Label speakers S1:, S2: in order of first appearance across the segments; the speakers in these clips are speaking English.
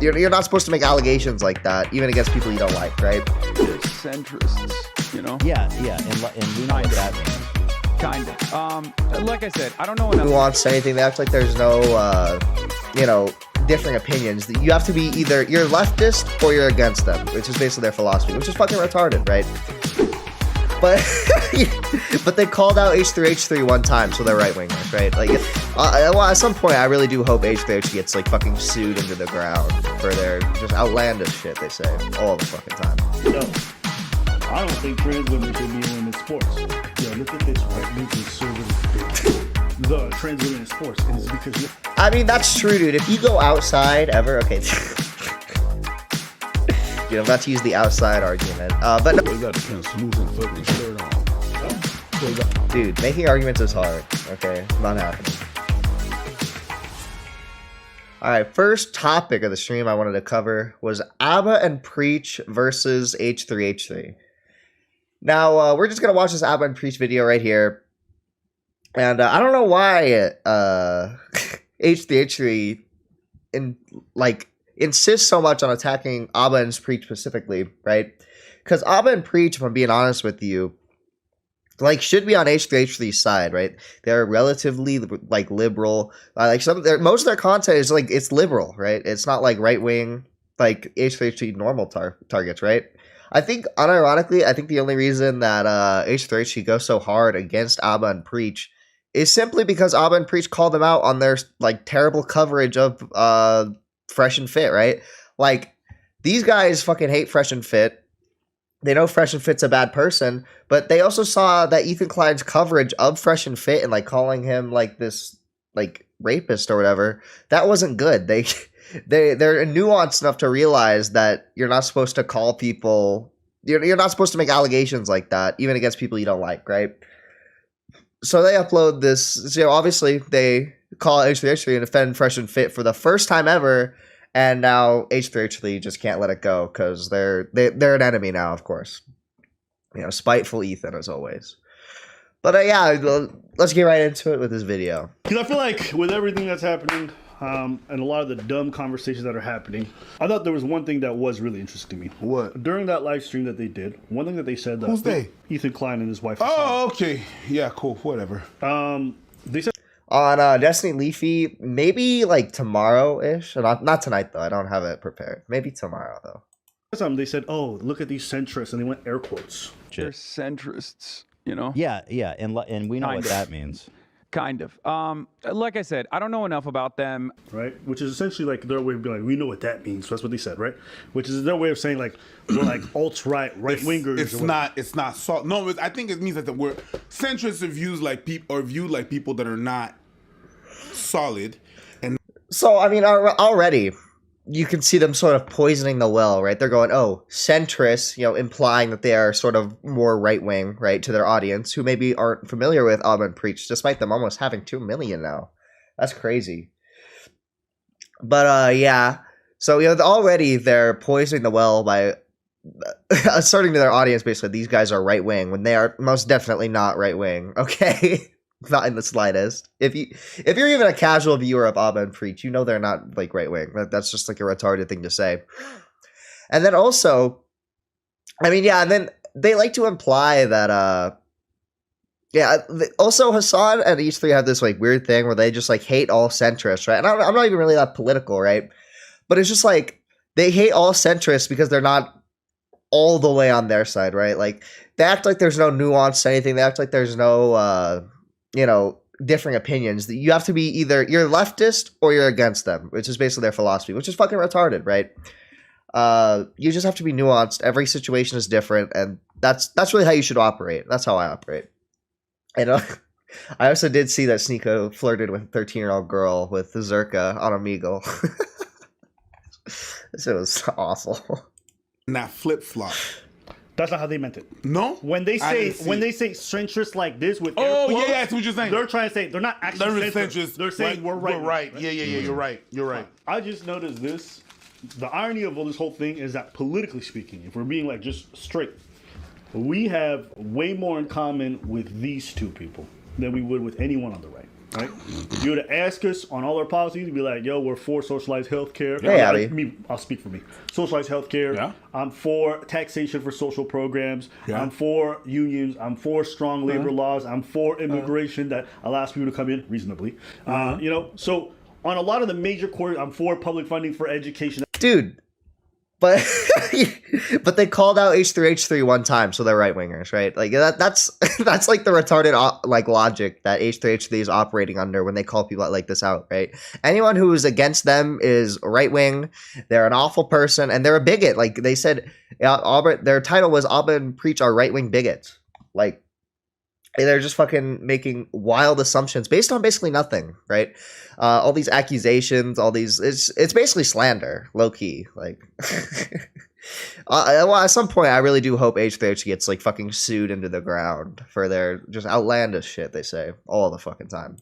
S1: You're not supposed to make allegations like that, even against people you don't like, right?
S2: They're centrists, you know?
S3: Yeah, and we know what that means.
S2: Kind of. Like I said, I don't know enough.
S1: Who wants anything? They act like there's no, differing opinions. You have to be either you're leftist or you're against them, which is basically their philosophy, which is fucking retarded, right? But but they called out H3H3 one time, so they're right wingers, right? Like, at some point, I really do hope H3H3 gets like fucking sued into the ground for their just outlandish shit they say all the fucking time.
S4: No, I don't think trans women should be in women's sports. Yo, look at this right-wing conservative the trans women in sports, and it's because
S1: I mean, that's true, dude. If you go outside ever, okay. Dude, I'm about to use the outside argument, but no.
S5: They got the kind of smooth and fucking shirt on.
S1: Dude, making arguments is hard, okay? Not happening. Alright, first topic of the stream I wanted to cover was ABBA and Preach versus H3H3. Now, we're just going to watch this ABBA and Preach video right here. And I don't know why H3H3 insists so much on attacking ABBA and Preach specifically, right? Because ABBA and Preach, if I'm being honest with you, like, should be on H3H3's side, right? They're relatively like liberal. Most of their content is like it's liberal, right? It's not like right wing like H3H3 normal targets, right? I think unironically, I think the only reason that H3H3 goes so hard against ABBA and Preach is simply because ABBA and Preach called them out on their like terrible coverage of Fresh and Fit, right? Like, these guys fucking hate Fresh and Fit. They know Fresh and Fit's a bad person, but they also saw that Ethan Klein's coverage of Fresh and Fit and like calling him like this like rapist or whatever, that wasn't good. They're nuanced enough to realize that you're not supposed to call people, you're not supposed to make allegations like that, even against people you don't like, right? So they upload this, obviously they call H3H3 and defend Fresh and Fit for the first time ever. And now H3H3 just can't let it go because they're an enemy now, of course. Spiteful Ethan as always. But yeah, let's get right into it with this video.
S4: Because I feel like with everything that's happening and a lot of the dumb conversations that are happening, I thought there was one thing that was really interesting to me.
S5: What?
S4: During that live stream that they did, one thing that they said that
S5: Who's they?
S4: Ethan Klein and his wife.
S5: Oh, okay. Yeah, cool. Whatever.
S4: They said
S1: on Destiny Leafy, maybe like tomorrow-ish. Not tonight, though. I don't have it prepared. Maybe tomorrow, though.
S4: They said, oh, look at these centrists, and they went air quotes.
S2: They're centrists, you know?
S3: Yeah, and we know what that means.
S2: Kind of. Like I said, I don't know enough about them.
S4: Right? Which is essentially like their way of being like, we know what that means. So that's what they said, right? Which is their way of saying like, we're like alt-right, right-wingers.
S5: It's not salt. No, I think it means that we're centrists are viewed like people that are not solid. And
S1: so, I mean, already you can see them sort of poisoning the well, right? They're going, oh, centrists, implying that they are sort of more right-wing, right, to their audience, who maybe aren't familiar with ABBA and Preach, despite them almost having 2 million now. That's crazy. But, yeah. So, already they're poisoning the well by asserting to their audience, basically, these guys are right-wing, when they are most definitely not right-wing, okay? Not in the slightest. If you're even a casual viewer of ABBA and Preach, they're not like right wing. That's just like a retarded thing to say. And then also, I mean, yeah, and then they like to imply that also Hassan and H3 have this like weird thing where they just like hate all centrists, right? And I'm not even really that political, right? But it's just like they hate all centrists because they're not all the way on their side, right? Like, they act like there's no nuance to anything. They act like there's no differing opinions. You have to be either you're leftist or you're against them, which is basically their philosophy, which is fucking retarded, right? You just have to be nuanced. Every situation is different, and that's really how you should operate. That's how I operate. And I also did see that Sneeko flirted with a 13-year-old girl with Zerka on Omegle. This was awful.
S5: Not flip-flop.
S4: That's not how they meant it.
S5: No?
S4: When they say centrist like this with air quotes,
S5: that's what you're saying.
S4: They're trying to say they're not actually centrist. They're saying we're right.
S5: We're right. Yeah, you're right. You're right.
S4: I just noticed this. The irony of all this whole thing is that politically speaking, if we're being like just straight, we have way more in common with these two people than we would with anyone on the right. right? If you were to ask us on all our policies, we'd be like, yo, we're for socialized healthcare.
S1: Hey, Abby.
S4: I'll speak for me. Socialized healthcare.
S5: Yeah.
S4: I'm for taxation for social programs.
S5: Yeah.
S4: I'm for unions. I'm for strong labor laws. I'm for immigration that allows people to come in reasonably. You know, so on a lot of the major courts, I'm for public funding for education.
S1: Dude. But but they called out H3H3 one time, so they're right wingers, right? Like that's like the retarded like logic that H3H3 is operating under when they call people like this out, right? Anyone who is against them is right wing. They're an awful person, and they're a bigot. Like they said, their title was "Auburn Preach are right wing bigots." Like they're just fucking making wild assumptions based on basically nothing, right? All these accusations, all these, it's basically slander, low key. Like, well, at some point, I really do hope H3H gets like fucking sued into the ground for their just outlandish shit they say all the fucking time.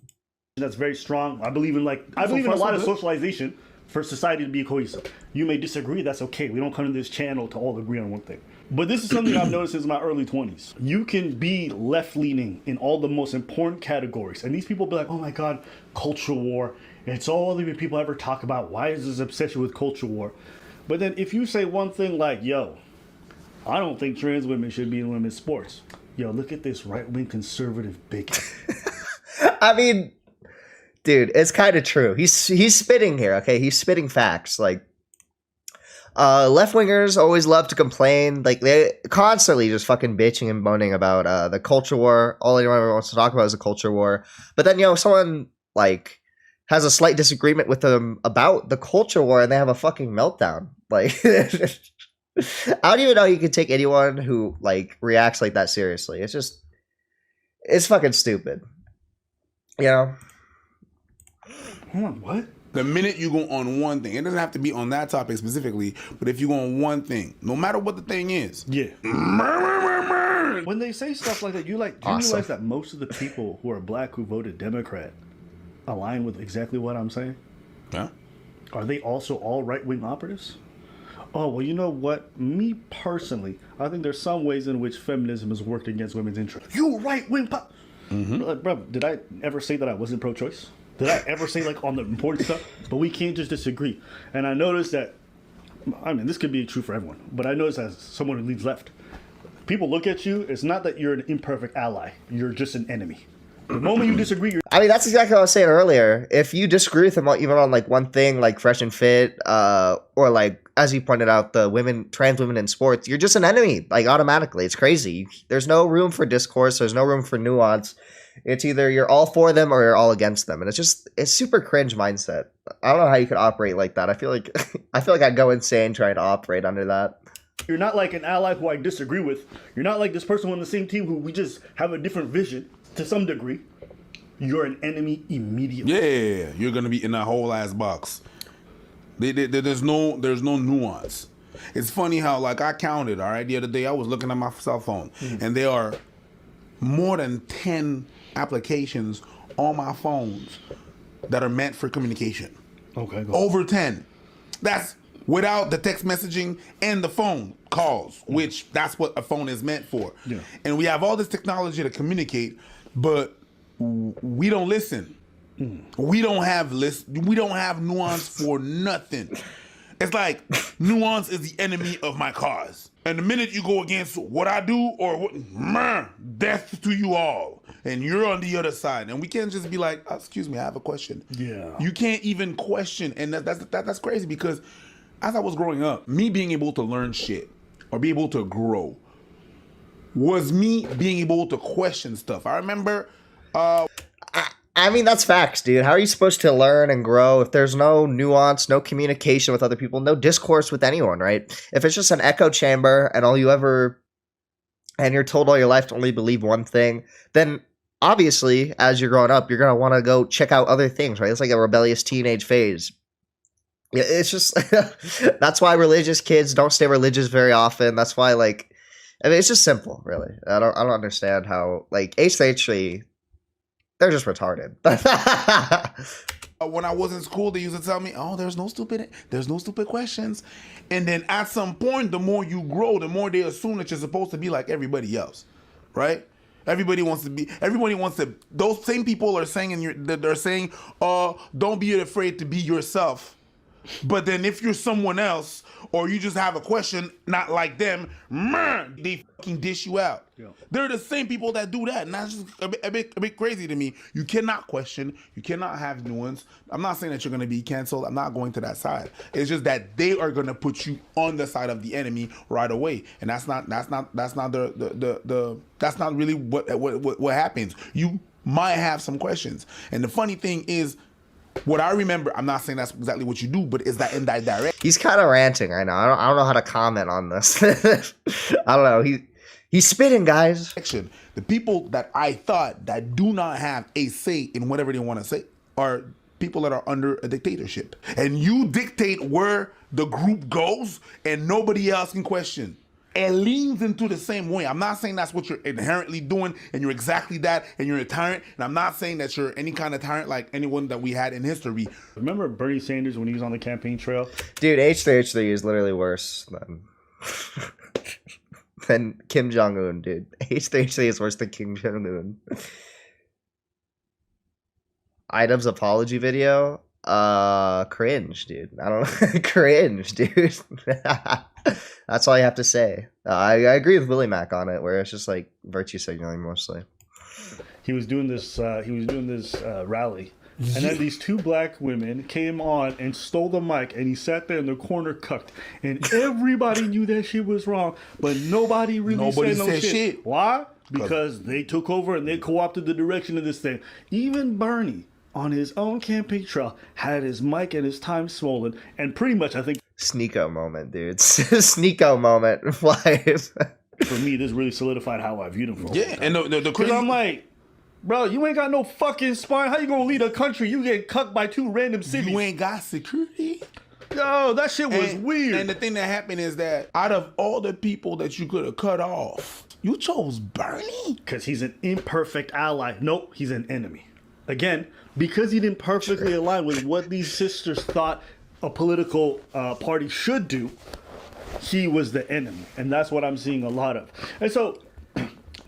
S4: That's very strong. I believe in a lot of socialization for society to be cohesive. You may disagree, that's okay. We don't come to this channel to all agree on one thing. But this is something I've noticed since my early 20s. You can be left-leaning in all the most important categories. And these people be like, oh my God, culture war. It's all the people ever talk about. Why is this obsession with culture war? But then if you say one thing like, yo, I don't think trans women should be in women's sports. Yo, look at this right-wing conservative bigot.
S1: I mean, dude, it's kind of true. He's spitting here, okay? He's spitting facts. Like, left wingers always love to complain. Like they constantly just fucking bitching and moaning about the culture war. All anyone ever wants to talk about is a culture war. But then someone like has a slight disagreement with them about the culture war, and they have a fucking meltdown. Like I don't even know you can take anyone who like reacts like that seriously. It's fucking stupid. You know?
S4: Hold on, what?
S5: The minute you go on one thing, it doesn't have to be on that topic specifically, but if you go on one thing, no matter what the thing is,
S4: yeah. When they say stuff like that, do you realize that most of the people who are black who voted Democrat align with exactly what I'm saying?
S5: Yeah.
S4: Are they also all right-wing operatives? Oh, well, you know what? Me personally, I think there's some ways in which feminism has worked against women's interests. You right-wing pop. Bro, did I ever say that I wasn't pro-choice? Did I ever say like on the important stuff? But we can't just disagree. And I noticed that, I mean, this could be true for everyone, but I noticed as someone who leads left, people look at you, it's not that you're an imperfect ally. You're just an enemy. The moment you disagree, you're...
S1: I mean, that's exactly what I was saying earlier. If you disagree with them even on like one thing, like fresh and fit, or like, as you pointed out, trans women in sports, you're just an enemy, like automatically. It's crazy. There's no room for discourse. There's no room for nuance. It's either you're all for them or you're all against them. And it's super cringe mindset. I don't know how you could operate like that. I feel like I'd go insane trying to operate under that.
S4: You're not like an ally who I disagree with. You're not like this person on the same team who we just have a different vision to some degree. You're an enemy immediately.
S5: Yeah, you're gonna be in that whole ass box. There's no nuance. It's funny how like I counted, all right, the other day I was looking at my cell phone and there are more than 10 applications on my phones that are meant for communication.
S4: Okay, go
S5: Over 10. That's without the text messaging and the phone calls, which that's what a phone is meant for.
S4: Yeah.
S5: And we have all this technology to communicate, but we don't listen. We don't have nuance for nothing. It's like nuance is the enemy of my cause. And the minute you go against what I do or death to you all. And you're on the other side. And we can't just be like, excuse me, I have a question.
S4: Yeah.
S5: You can't even question. And that's crazy because as I was growing up, me being able to learn shit or be able to grow was me being able to question stuff. I remember...
S1: I mean, that's facts, dude. How are you supposed to learn and grow if there's no nuance, no communication with other people, no discourse with anyone, right? If it's just an echo chamber and you're told all your life to only believe one thing, then obviously, as you're growing up, you're going to want to go check out other things, right? It's like a rebellious teenage phase. It's just, that's why religious kids don't stay religious very often. That's why, like, I mean, it's just simple, really. I don't understand how, like, H3H3, they're just retarded.
S5: When I was in school, they used to tell me, "Oh, there's no stupid questions." And then at some point, the more you grow, the more they assume that you're supposed to be like everybody else, right? Everybody wants to. Those same people are saying they're saying, "Oh, don't be afraid to be yourself." But then if you're someone else or you just have a question not like them, man, they fucking dish you out. Yeah. They're the same people that do that, and that's just a bit crazy to me. You cannot question. You cannot have nuance. I'm not saying that you're going to be canceled. I'm not going to that side. It's just that they are going to put you on the side of the enemy right away, and that's not really what happens. You might have some questions, and the funny thing is, what I remember, I'm not saying that's exactly what you do, but is that in that direction?
S1: He's kind of ranting. I know. I don't know how to comment on this. I don't know. He's spitting, guys.
S5: The people that I thought that do not have a say in whatever they want to say are people that are under a dictatorship, and you dictate where the group goes, and nobody else can question. It leans into the same way. I'm not saying that's what you're inherently doing and you're exactly that and you're a tyrant. And I'm not saying that you're any kind of tyrant like anyone that we had in history.
S4: Remember Bernie Sanders when he was on the campaign trail?
S1: Dude, H3H3 is literally worse than Kim Jong-un, dude. H3H3 is worse than Kim Jong-un. Item's apology video? Cringe, dude. I don't know. Cringe, dude. That's all you have to say. I agree with Willie Mac on it, where it's just like virtue signaling mostly.
S4: He was doing this rally, and then these two black women came on and stole the mic, and he sat there in the corner cucked, and everybody knew that shit was wrong, but nobody said no shit. Why? Because they took over and they co-opted the direction of this thing. Even Bernie, on his own campaign trail, had his mic and his time swollen, and pretty much, I think,
S1: Sneeko moment, dude. Sneeko moment. Why?
S4: For me, this really solidified how I viewed him for a
S5: yeah, and the
S4: crazy. I'm like, bro, you ain't got no fucking spine. How you gonna lead a country? You get cucked by two random cities.
S5: You ain't got security.
S4: Yo, that shit was weird.
S5: And the thing that happened is that out of all the people that you could have cut off, you chose Bernie
S4: because he's an imperfect ally. Nope, he's an enemy. Again, because he didn't perfectly align with what these sisters thought a political party should do, he was the enemy. And that's what I'm seeing a lot of. And so,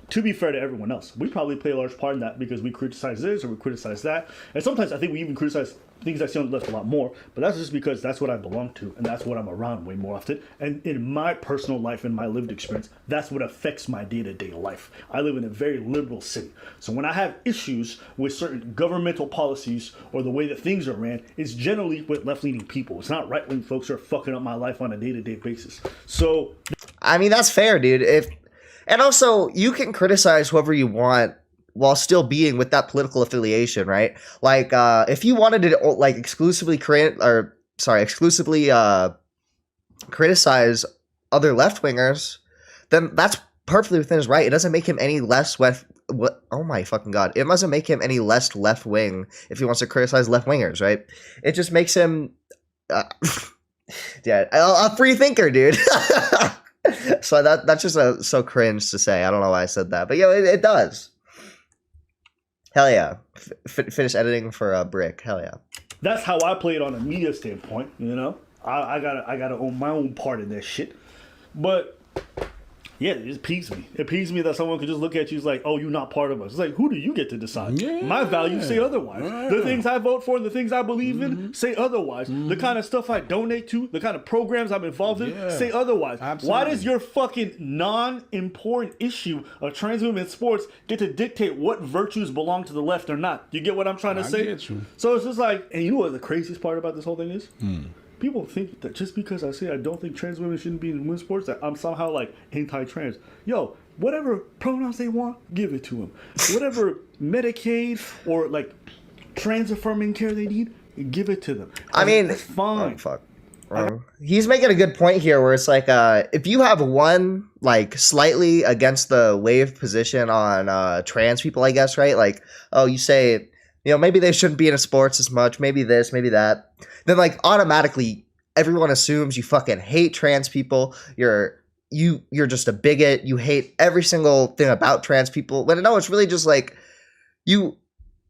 S4: to be fair to everyone else, we probably play a large part in that because we criticize this or we criticize that. And sometimes I think we even criticize things I see on the left a lot more. But that's just because that's what I belong to and that's what I'm around way more often. And in my personal life and my lived experience, that's what affects my day-to-day life. I live in a very liberal city. So when I have issues with certain governmental policies or the way that things are ran, it's generally with left-leaning people. It's not right-wing folks who are fucking up my life on a day-to-day basis. So,
S1: I mean, that's fair, dude. And also, you can criticize whoever you want while still being with that political affiliation, right? Like, if you wanted to like exclusively criticize other left wingers, then that's perfectly within his right. It doesn't make him any less oh my fucking god! It doesn't make him any less left wing if he wants to criticize left wingers, right? It just makes him, yeah, a free thinker, dude. So that's just so cringe to say. I don't know why I said that, but yeah, it does. Hell yeah. Finish editing for Brick. Hell yeah.
S4: That's how I play it on a media standpoint, you know? I gotta own my own part in that shit. But yeah, it just peeves me. It peeves me that someone could just look at you as like, oh, you're not part of us. It's like, who do you get to decide? Yeah. My values say otherwise. Yeah. The things I vote for, the things I believe in, say otherwise. The kind of stuff I donate to, the kind of programs I'm involved in, say otherwise. Absolutely. Why does your fucking non-important issue of trans women in sports get to dictate what virtues belong to the left or not? You get what I'm trying to say? I get you. So it's just like, and you know what the craziest part about this whole thing is? People think that just because I say I don't think trans women shouldn't be in women's sports, that I'm somehow like anti-trans. Yo, whatever pronouns they want, give it to them. Whatever Medicaid or like trans-affirming care they need, give it to them.
S1: I mean,
S4: it's fine.
S1: Oh, fuck. He's making a good point here where it's like, if you have one like slightly against the wave position on trans people, I guess, right? Like, oh, you say, you know, maybe they shouldn't be in sports as much, maybe this, maybe that. Then like automatically everyone assumes you fucking hate trans people. You're just a bigot. You hate every single thing about trans people. When no, it's really just like you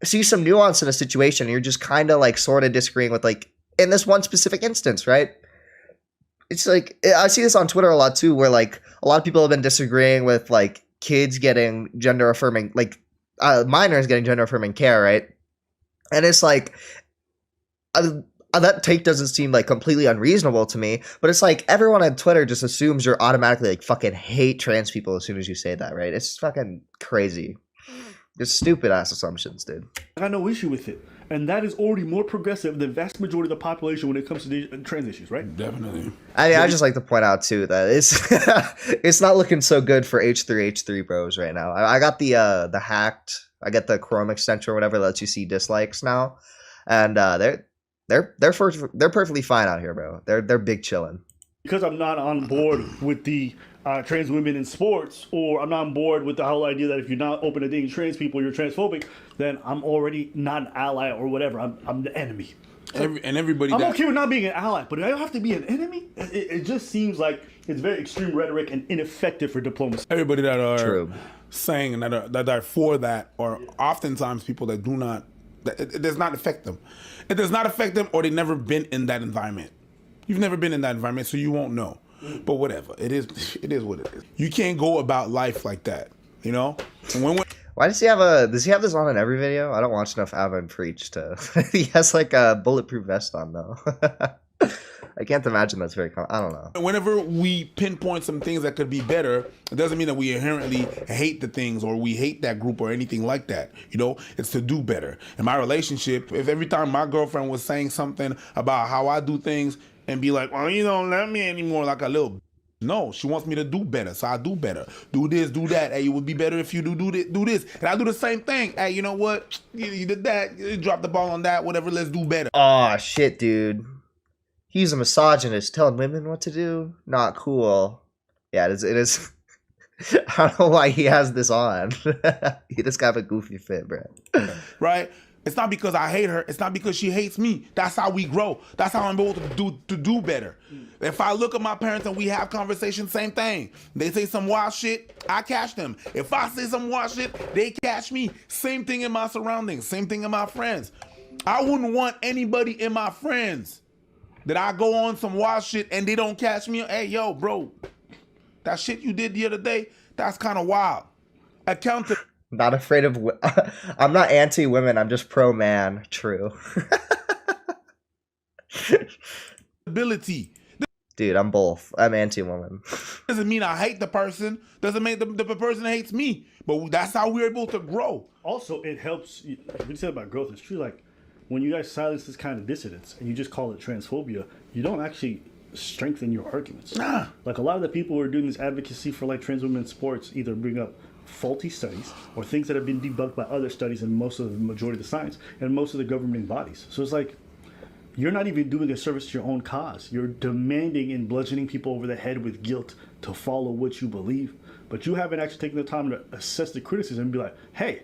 S1: see some nuance in a situation and you're just kind of like sort of disagreeing with like in this one specific instance, right? It's like I see this on Twitter a lot too, where like a lot of people have been disagreeing with like kids getting gender affirming, like minors getting gender affirming care, right? And it's like that take doesn't seem like completely unreasonable to me, but it's like everyone on Twitter just assumes you're automatically like fucking hate trans people as soon as you say that, right? It's fucking crazy. It's stupid ass assumptions, dude.
S4: I got no issue with it. And that is already more progressive than the vast majority of the population when it comes to the trans issues, right?
S5: Definitely.
S1: I just like to point out too that it's not looking so good for H3H3 bros right now. I got the hacked, I get the Chrome extension or whatever that lets you see dislikes now, and they're perfectly fine out here, bro. They're big chilling.
S4: Because I'm not on board with the trans women in sports, or I'm not on board with the whole idea that if you're not open to dating trans people, you're transphobic, then I'm already not an ally or whatever. I'm the enemy.
S5: Everybody.
S4: I'm okay with not being an ally, but I don't have to be an enemy. It just seems like it's very extreme rhetoric and ineffective for diplomacy.
S5: Everybody that are saying that are for that are oftentimes people that do not. It does not affect them. It does not affect them, or they've never been in that environment. You've never been in that environment, so you won't know. But whatever, it is what it is. You can't go about life like that, you know. And
S1: why does he have this on in every video? I don't watch enough Ava and Preach to. He has like a bulletproof vest on though. I can't imagine that's very common. I don't know.
S5: Whenever we pinpoint some things that could be better, it doesn't mean that we inherently hate the things or we hate that group or anything like that. You know, it's to do better. In my relationship, if every time my girlfriend was saying something about how I do things and be like, well, you don't love me anymore, like a little. No, she wants me to do better, so I do better. Do this, do that. Hey, it would be better if you do this. And I do the same thing. Hey, you know what? You did that. You dropped the ball on that. Whatever, let's do better.
S1: Oh, shit, dude. He's a misogynist telling women what to do. Not cool. Yeah, it is. I don't know why he has this on. He just got a goofy fit, bro.
S5: Right? It's not because I hate her. It's not because she hates me. That's how we grow. That's how I'm able to do better. If I look at my parents and we have conversations, same thing. They say some wild shit, I catch them. If I say some wild shit, they catch me. Same thing in my surroundings. Same thing in my friends. I wouldn't want anybody in my friends that I go on some wild shit and they don't catch me. Hey, yo, bro, that shit you did the other day, that's kind of wild. Accountability.
S1: Not afraid of. I'm not anti-women. I'm just pro-man. True. Dude, I'm both. I'm anti-woman.
S5: Doesn't mean I hate the person. Doesn't mean the person hates me. But that's how we're able to grow.
S4: Also, it helps. What you said about growth is true. Like, when you guys silence this kind of dissidence and you just call it transphobia, you don't actually strengthen your arguments.
S5: Nah.
S4: Like, a lot of the people who are doing this advocacy for like trans women in sports either bring up faulty studies or things that have been debunked by other studies and most of the majority of the science and most of the governing bodies. So it's like, you're not even doing a service to your own cause. You're demanding and bludgeoning people over the head with guilt to follow what you believe. But you haven't actually taken the time to assess the criticism and be like, hey,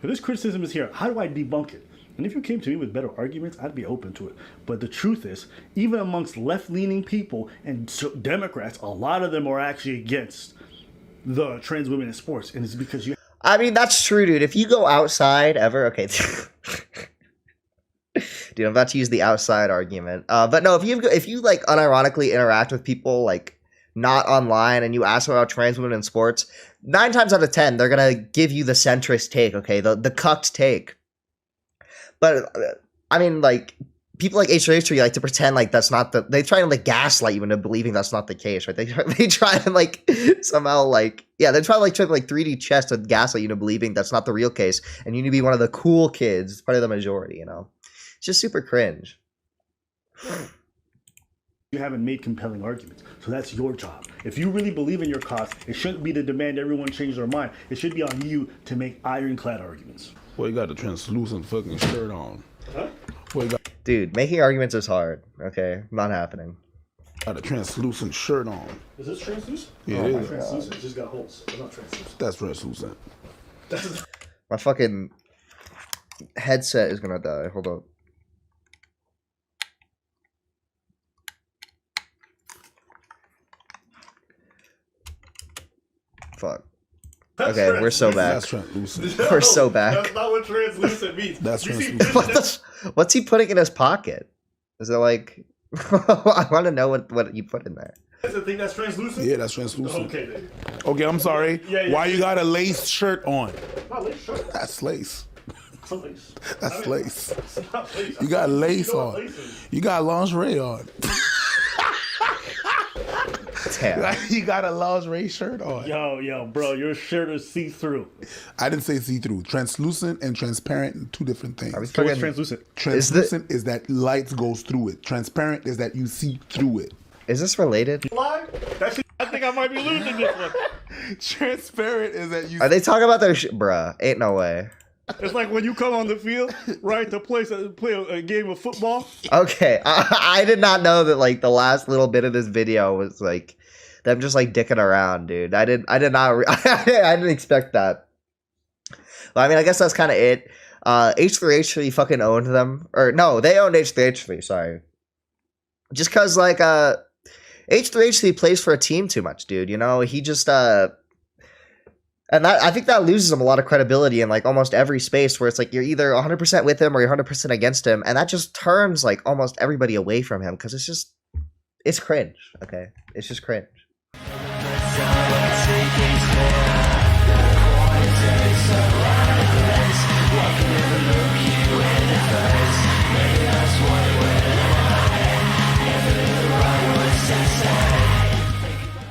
S4: if this criticism is here, how do I debunk it? And if you came to me with better arguments, I'd be open to it. But the truth is, even amongst left-leaning people and Democrats, a lot of them are actually against the trans women in sports. And it's because you...
S1: I mean, that's true, dude. If you go outside ever... Okay. Dude, I'm about to use the outside argument. But no, if you like unironically interact with people like not online and you ask them about trans women in sports, 9 times out of 10, they're going to give you the centrist take, okay? The cucked take. But, I mean, like, people like H3H3 like to pretend like that's not they try to like gaslight you into believing that's not the case, right? They try to like somehow like, yeah, they try to like 3D chess to gaslight you into believing that's not the real case. And you need to be one of the cool kids, part of the majority, you know? It's just super cringe.
S4: You haven't made compelling arguments. So that's your job. If you really believe in your cause, it shouldn't be to demand everyone change their mind. It should be on you to make ironclad arguments.
S5: Well, you got a translucent fucking shirt on.
S4: Huh?
S5: Well, you got
S1: Dude, making arguments is hard, okay? Not happening.
S5: a translucent shirt on.
S4: Is this translucent?
S5: Yeah,
S4: Oh,
S5: it
S4: my
S5: is.
S4: translucent. It's just got holes. It's not translucent.
S5: That's translucent.
S1: My fucking headset is gonna die. Hold up. Fuck. Okay, we're so back.
S5: That's translucent.
S1: We're so back.
S4: That's not what translucent means.
S5: That's
S4: You see
S5: translucent.
S1: What's he putting in his pocket? Is it like... I want to know what you put in there.
S4: That's the thing that's translucent?
S5: Yeah, that's translucent.
S4: Okay, then.
S5: Okay, I'm sorry.
S4: Yeah.
S5: Why you got a lace shirt on?
S4: Not lace shirt.
S5: That's lace.
S4: It's a lace.
S5: That's lace.
S4: It's not lace.
S5: You got lace
S4: You know what
S5: on.
S4: lace is.
S5: You got lingerie on.
S1: Damn.
S5: You got a lingerie shirt on.
S4: Yo, bro, your shirt is see-through.
S5: I didn't say see-through. Translucent and transparent, two different things.
S1: Are we
S4: So what's
S1: fucking-
S4: translucent?
S5: Translucent is that light goes through it. Transparent is that you see through it.
S1: Is this related?
S4: Lie? That shit, I think I might be losing this one.
S5: Transparent is that you.
S1: Are they talking about their bruh? Ain't no way.
S4: It's like when you come on the field, right, to play a game of football.
S1: Okay, I did not know that like the last little bit of this video was like them just like dicking around, dude. I did not I didn't expect that. Well, I mean, I guess that's kind of it. H3H3 fucking owned them, or no, they owned H3H3. Sorry, just cause like H3H3 plays for a team too much, dude. You know, he just and that, I think that loses him a lot of credibility in like almost every space where it's like you're either 100% with him or you're 100% against him, and that just turns like almost everybody away from him because it's cringe. Okay, it's just cringe.